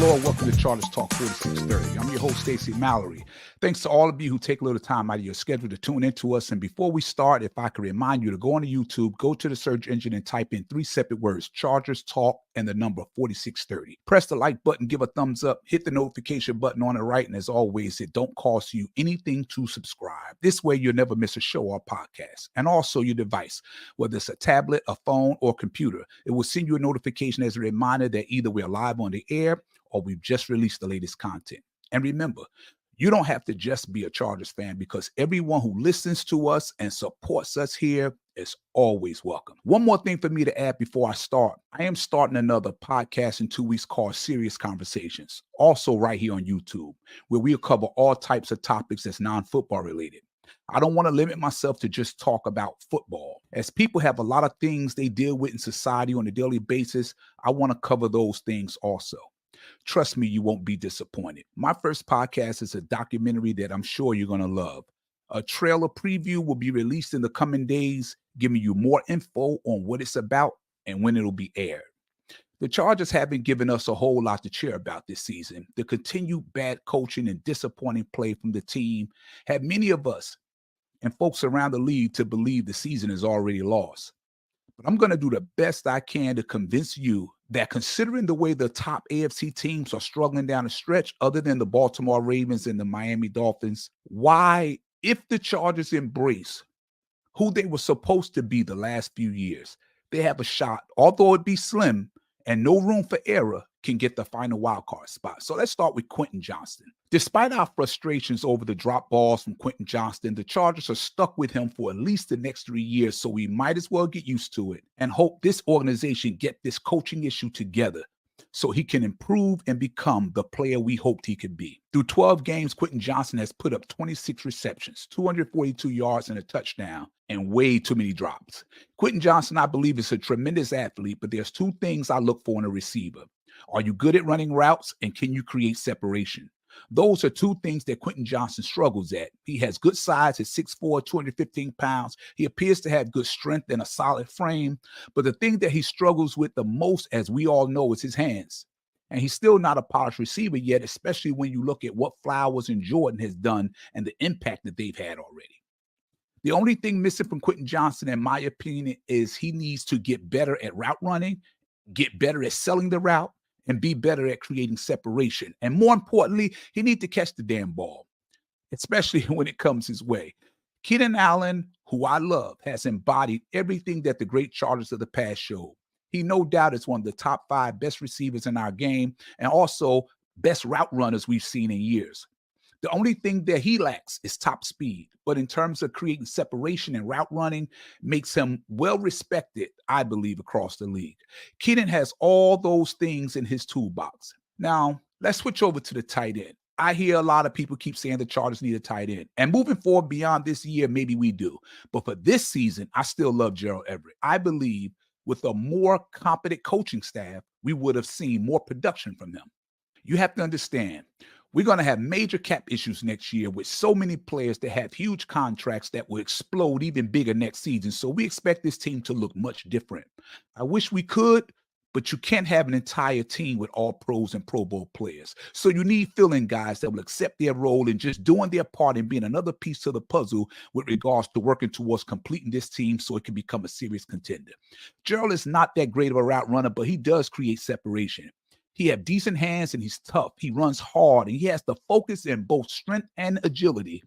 Hello and welcome to Chargers Talk 4630. I'm your host, Stacey Mallory. Thanks to all of you who take a little time out of your schedule to tune into us. And before we start, if I could remind you to go on to YouTube, go to the search engine and type in 3 separate words, Chargers Talk and the number 4630. Press the like button, give a thumbs up, hit the notification button on the right. And as always, it don't cost you anything to subscribe. This way, you'll never miss a show or podcast. And also your device, whether it's a tablet, a phone, or computer, it will send you a notification as a reminder that either we're live on the air or we've just released the latest content. And remember, you don't have to just be a Chargers fan because everyone who listens to us and supports us here is always welcome. One more thing for me to add before I start. I am starting another podcast in 2 weeks called Serious Conversations, also right here on YouTube, where we'll cover all types of topics that's non-football related. I don't want to limit myself to just talk about football. As people have a lot of things they deal with in society on a daily basis, I want to cover those things also. Trust me, you won't be disappointed. My first podcast is a documentary that I'm sure you're going to love. A trailer preview will be released in the coming days, giving you more info on what it's about and when it'll be aired. The Chargers haven't given us a whole lot to cheer about this season. The continued bad coaching and disappointing play from the team have many of us and folks around the league to believe the season is already lost. But I'm going to do the best I can to convince you that considering the way the top AFC teams are struggling down the stretch, other than the Baltimore Ravens and the Miami Dolphins, why, if the Chargers embrace who they were supposed to be the last few years, they have a shot, although it be slim and no room for error, can get the final wildcard spot. So let's start with Quentin Johnston. Despite our frustrations over the drop balls from Quentin Johnston, the Chargers are stuck with him for at least the next 3 years, so we might as well get used to it and hope this organization get this coaching issue together so he can improve and become the player we hoped he could be. Through 12 games, Quentin Johnston has put up 26 receptions, 242 yards and a touchdown, and way too many drops. Quentin Johnston, I believe, is a tremendous athlete, but there's 2 things I look for in a receiver. Are you good at running routes, and can you create separation? Those are 2 things that Quentin Johnston struggles at. He has good size at 6'4", 215 pounds. He appears to have good strength and a solid frame. But the thing that he struggles with the most, as we all know, is his hands. And he's still not a polished receiver yet, especially when you look at what Flowers and Jordan has done and the impact that they've had already. The only thing missing from Quentin Johnston, in my opinion, is he needs to get better at route running, get better at selling the route, and be better at creating separation. And more importantly, he needs to catch the damn ball, especially when it comes his way. Keenan Allen, who I love, has embodied everything that the great Chargers of the past showed. He no doubt is one of the top 5 best receivers in our game and also best route runners we've seen in years. The only thing that he lacks is top speed, but in terms of creating separation and route running, makes him well respected, I believe, across the league. Keenan has all those things in his toolbox. Now, let's switch over to the tight end. I hear a lot of people keep saying the Chargers need a tight end. And moving forward beyond this year, maybe we do. But for this season, I still love Gerald Everett. I believe with a more competent coaching staff, we would have seen more production from them. You have to understand, we're going to have major cap issues next year with so many players that have huge contracts that will explode even bigger next season. So we expect this team to look much different. I wish we could, but you can't have an entire team with all pros and Pro Bowl players. So you need fill-in guys that will accept their role and just doing their part and being another piece to the puzzle with regards to working towards completing this team so it can become a serious contender. Gerald is not that great of a route runner, but he does create separation. He has decent hands and he's tough. He runs hard and he has the focus in both strength and agility.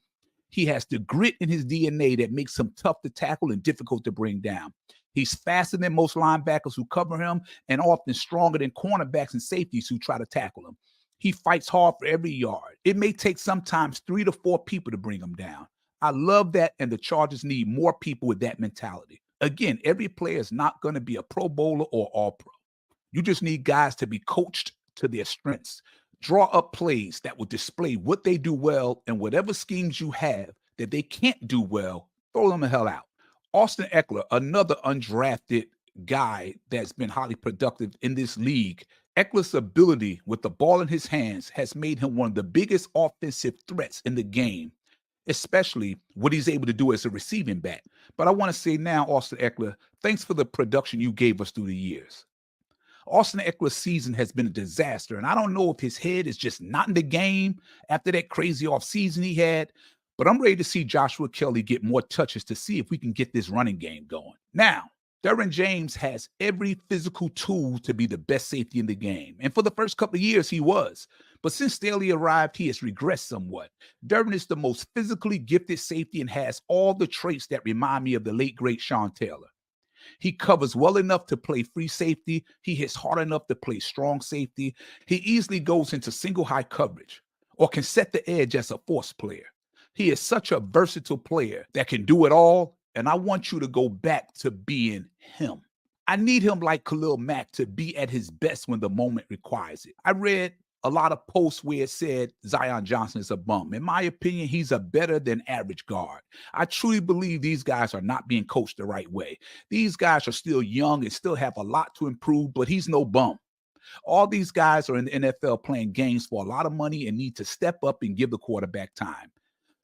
He has the grit in his DNA that makes him tough to tackle and difficult to bring down. He's faster than most linebackers who cover him and often stronger than cornerbacks and safeties who try to tackle him. He fights hard for every yard. It may take sometimes 3 to 4 people to bring him down. I love that, and the Chargers need more people with that mentality. Again, every player is not going to be a Pro Bowler or All-Pro. You just need guys to be coached to their strengths. Draw up plays that will display what they do well, and whatever schemes you have that they can't do well, throw them the hell out. Austin Ekeler, another undrafted guy that's been highly productive in this league. Ekeler's ability with the ball in his hands has made him one of the biggest offensive threats in the game, especially what he's able to do as a receiving back. But I want to say now, Austin Ekeler, thanks for the production you gave us through the years. Austin Eckler's season has been a disaster, and I don't know if his head is just not in the game after that crazy offseason he had, but I'm ready to see Joshua Kelly get more touches to see if we can get this running game going. Now, Derwin James has every physical tool to be the best safety in the game, and for the first couple of years he was. But since Staley arrived, he has regressed somewhat. Derwin is the most physically gifted safety and has all the traits that remind me of the late, great Sean Taylor. He covers well enough to play free safety. He hits hard enough to play strong safety. He easily goes into single high coverage or can set the edge as a force player. He is such a versatile player that can do it all, and I want you to go back to being him. I need him like Khalil Mack to be at his best when the moment requires it. I read a lot of posts where it said Zion Johnson is a bum. In my opinion, he's a better than average guard. I truly believe these guys are not being coached the right way. These guys are still young and still have a lot to improve, but he's no bum. All these guys are in the NFL playing games for a lot of money and need to step up and give the quarterback time.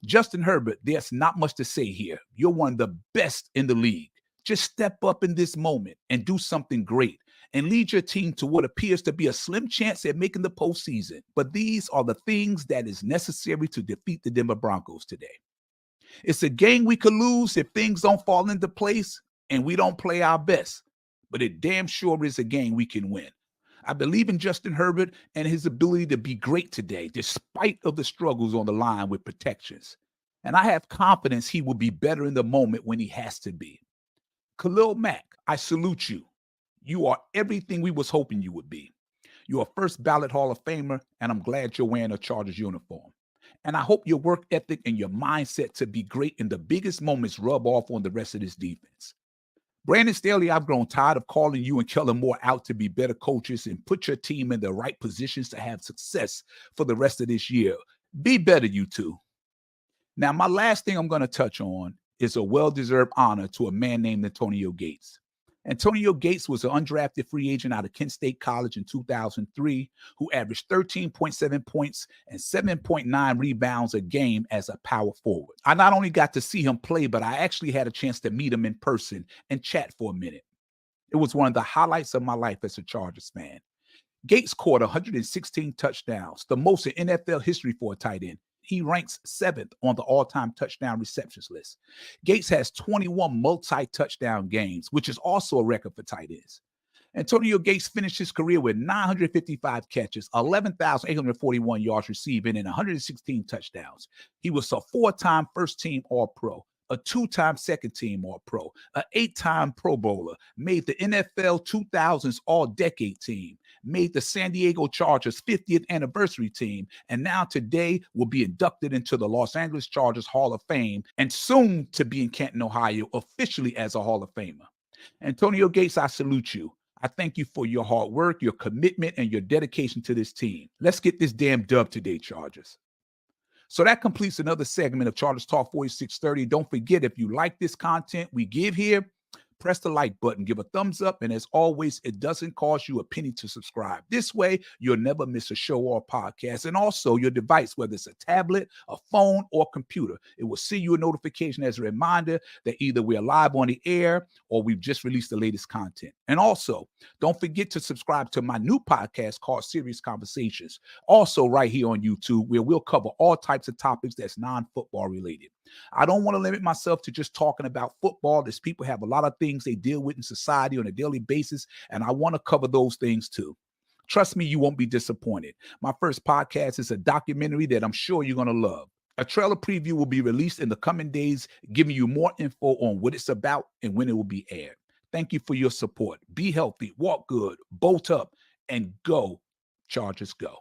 Justin Herbert, there's not much to say here. You're one of the best in the league. Just step up in this moment and do something great and lead your team to what appears to be a slim chance at making the postseason. But these are the things that is necessary to defeat the Denver Broncos today. It's a game we could lose if things don't fall into place and we don't play our best. But it damn sure is a game we can win. I believe in Justin Herbert and his ability to be great today, despite of the struggles on the line with protections. And I have confidence he will be better in the moment when he has to be. Khalil Mack, I salute you. You are everything we was hoping you would be. You're a first ballot Hall of Famer, and I'm glad you're wearing a Chargers uniform. And I hope your work ethic and your mindset to be great in the biggest moments rub off on the rest of this defense. Brandon Staley, I've grown tired of calling you and Kellen Moore out to be better coaches and put your team in the right positions to have success for the rest of this year. Be better, you two. Now, my last thing I'm going to touch on is a well-deserved honor to a man named Antonio Gates. Antonio Gates was an undrafted free agent out of Kent State College in 2003 who averaged 13.7 points and 7.9 rebounds a game as a power forward. I not only got to see him play, but I actually had a chance to meet him in person and chat for a minute. It was one of the highlights of my life as a Chargers fan. Gates caught 116 touchdowns, the most in NFL history for a tight end. He ranks 7th on the all-time touchdown receptions list. Gates has 21 multi-touchdown games, which is also a record for tight ends. Antonio Gates finished his career with 955 catches, 11,841 yards receiving, and 116 touchdowns. He was a 4-time first-team All-Pro, a 2-time second-team All-Pro, an 8-time Pro Bowler, made the NFL 2000s All-Decade team, made the San Diego Chargers 50th anniversary team, and now today will be inducted into the Los Angeles Chargers Hall of Fame and soon to be in Canton, Ohio, officially as a Hall of Famer. Antonio Gates, I salute you. I thank you for your hard work, your commitment, and your dedication to this team. Let's get this damn dub today, Chargers. So that completes another segment of Chargers Talk 4630. Don't forget, if you like this content we give here, press the like button, give a thumbs up, and as always, it doesn't cost you a penny to subscribe. This way, you'll never miss a show or podcast. And also, your device, whether it's a tablet, a phone, or computer, it will send you a notification as a reminder that either we're live on the air or we've just released the latest content. And also, don't forget to subscribe to my new podcast called Serious Conversations, also right here on YouTube, where we'll cover all types of topics that's non-football related. I don't want to limit myself to just talking about football. There's people have a lot of things they deal with in society on a daily basis, and I want to cover those things too. Trust me, you won't be disappointed. My first podcast is a documentary that I'm sure you're going to love. A trailer preview will be released in the coming days, giving you more info on what it's about and when it will be aired. Thank you for your support. Be healthy, walk good, bolt up, and go, Chargers, go.